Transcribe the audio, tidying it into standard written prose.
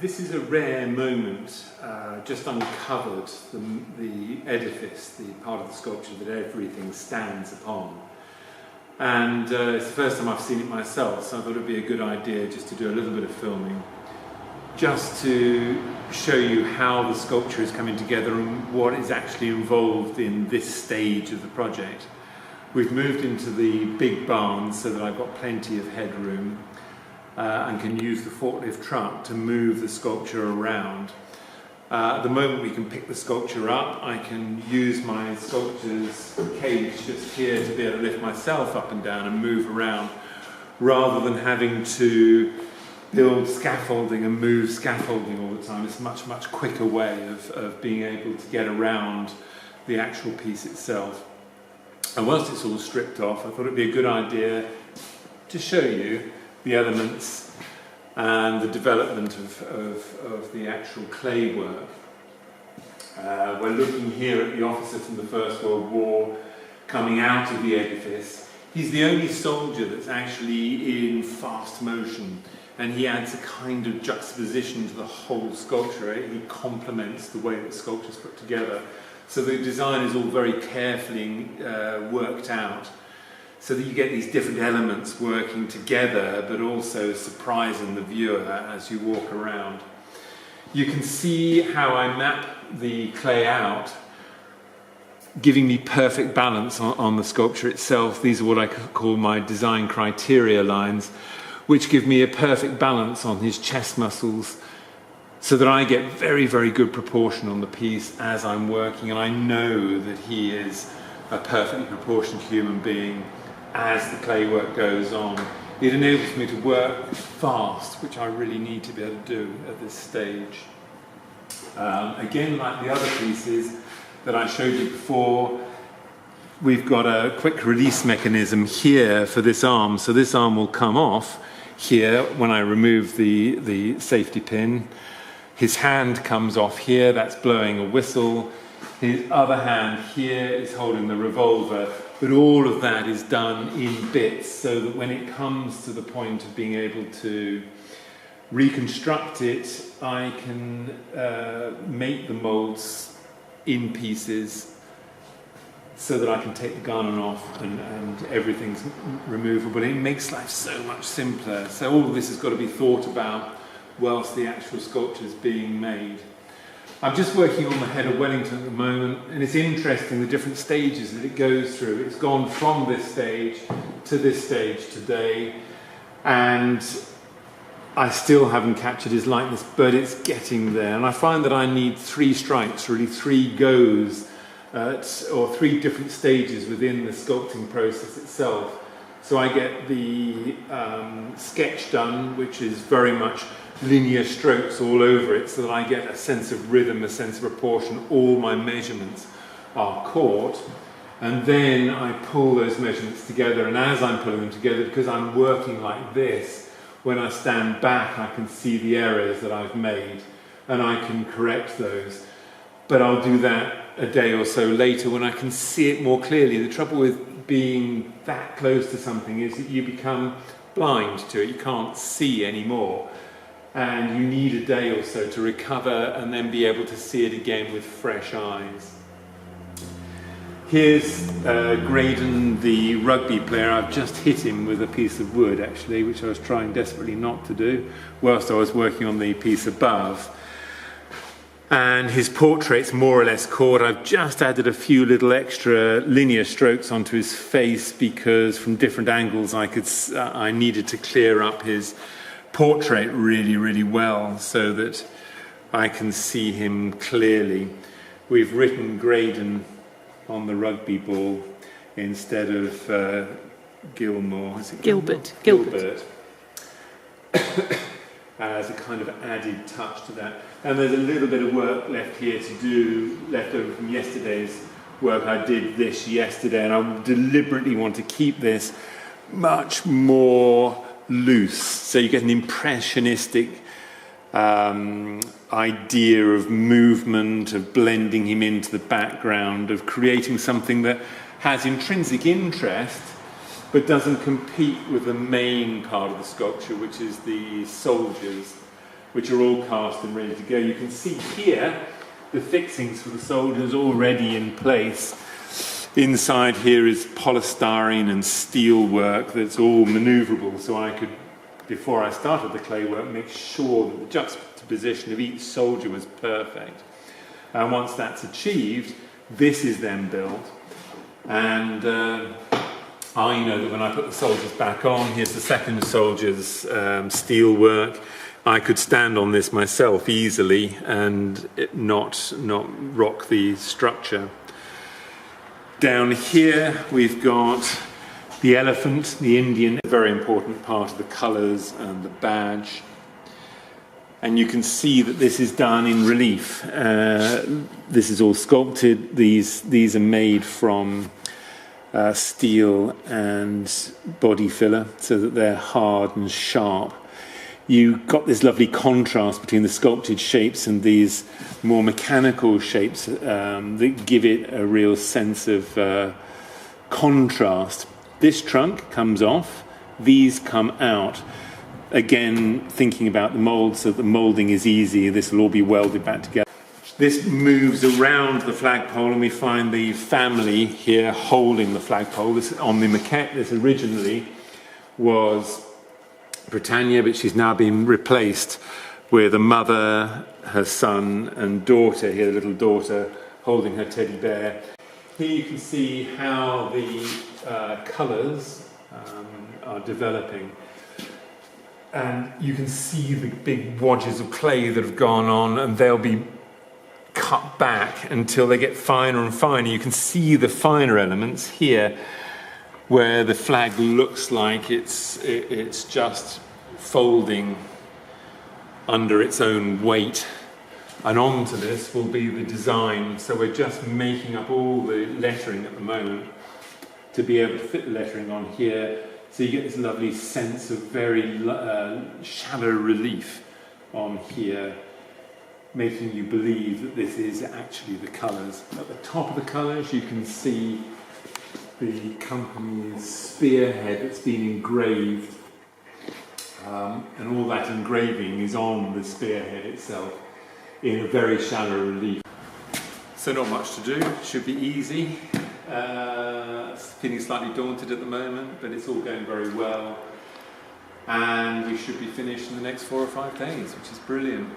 This is a rare moment, just uncovered the edifice, the part of the sculpture that everything stands upon. And it's the first time I've seen it myself, so I thought it would be a good idea just to do a little bit of filming, just to show you how the sculpture is coming together and what is actually involved in this stage of the project. We've moved into the big barn so that I've got plenty of headroom and can use the forklift truck to move the sculpture around. At the moment we can pick the sculpture up. I can use my sculpture's cage just here to be able to lift myself up and down and move around, rather than having to build scaffolding and move scaffolding all the time. It's a much, much quicker way of being able to get around the actual piece itself. And whilst it's all stripped off, I thought it'd be a good idea to show you the elements and the development of the actual clay work. We're looking here at the officer from the First World War coming out of the edifice. He's the only soldier that's actually in fast motion, and he adds a kind of juxtaposition to the whole sculpture. He complements the way that sculpture's put together. So the design is all very carefully worked out, so that you get these different elements working together, but also surprising the viewer as you walk around. You can see how I map the clay out, giving me perfect balance on the sculpture itself. These are what I call my design criteria lines, which give me a perfect balance on his chest muscles, so that I get very, very good proportion on the piece as I'm working, and I know that he is a perfectly proportioned human being as the clay work goes on. It enables me to work fast, which I really need to be able to do at this stage. Again, like the other pieces that I showed you before, we've got a quick release mechanism here for this arm. So this arm will come off here when I remove the safety pin. His hand comes off here, that's blowing a whistle. His other hand here is holding the revolver. But all of that is done in bits, so that when it comes to the point of being able to reconstruct it, I can make the molds in pieces so that I can take the garnet off and everything's removable. It makes life so much simpler. So all of this has got to be thought about whilst the actual sculpture is being made. I'm just working on the head of Wellington at the moment, and it's interesting the different stages that it goes through. It's gone from this stage to this stage today, and I still haven't captured his likeness, but it's getting there. And I find that I need 3 strikes, really 3 goes, or 3 different stages within the sculpting process itself. So I get the sketch done, which is very much linear strokes all over it, so that I get a sense of rhythm, a sense of proportion. All my measurements are caught, and then I pull those measurements together, and as I'm pulling them together, because I'm working like this, when I stand back I can see the errors that I've made and I can correct those. But I'll do that a day or so later when I can see it more clearly. The trouble with being that close to something is that you become blind to it, you can't see anymore. And you need a day or so to recover and then be able to see it again with fresh eyes. Here's Graydon, the rugby player. I've just hit him with a piece of wood, actually, which I was trying desperately not to do, whilst I was working on the piece above. And his portrait's more or less caught. I've just added a few little extra linear strokes onto his face, because from different angles I needed to clear up his portrait really, really well so that I can see him clearly. We've written Graydon on the rugby ball instead of Gilmore. Is it Gilbert. As a kind of added touch to that. And there's a little bit of work left here to do, left over from yesterday's work. I did this yesterday, and I deliberately want to keep this much more loose, so you get an impressionistic idea of movement, of blending him into the background, of creating something that has intrinsic interest but doesn't compete with the main part of the sculpture, which is the soldiers which are all cast and ready to go. You can see here the fixings for the soldiers already in place. Inside here is polystyrene and steel work that's all manoeuvrable, so I could, before I started the clay work, make sure that the juxtaposition of each soldier was perfect. And once that's achieved, this is then built. And I know that when I put the soldiers back on, here's the second soldier's steel work. I could stand on this myself easily and not rock the structure. Down here we've got the elephant, the Indian, a very important part of the colours and the badge. And you can see that this is done in relief. This is all sculpted. These are made from steel and body filler so that they're hard and sharp. You got this lovely contrast between the sculpted shapes and these more mechanical shapes that give it a real sense of contrast. This trunk comes off, these come out. Again, thinking about the mould so that the moulding is easy, this will all be welded back together. This moves around the flagpole and we find the family here holding the flagpole. This, on the maquette, this originally was Britannia, but she's now been replaced with a mother, her son and daughter here, the little daughter holding her teddy bear. Here you can see how the colours are developing. And you can see the big wadges of clay that have gone on, and they'll be cut back until they get finer and finer. You can see the finer elements here where the flag looks like it's just folding under its own weight. And onto this will be the design. So we're just making up all the lettering at the moment to be able to fit the lettering on here. So you get this lovely sense of very shallow relief on here, making you believe that this is actually the colours. At the top of the colours you can see the company's spearhead that's been engraved, and all that engraving is on the spearhead itself in a very shallow relief. So not much to do, should be easy. Feeling slightly daunted at the moment, but it's all going very well, and we should be finished in the next 4 or 5 days, which is brilliant.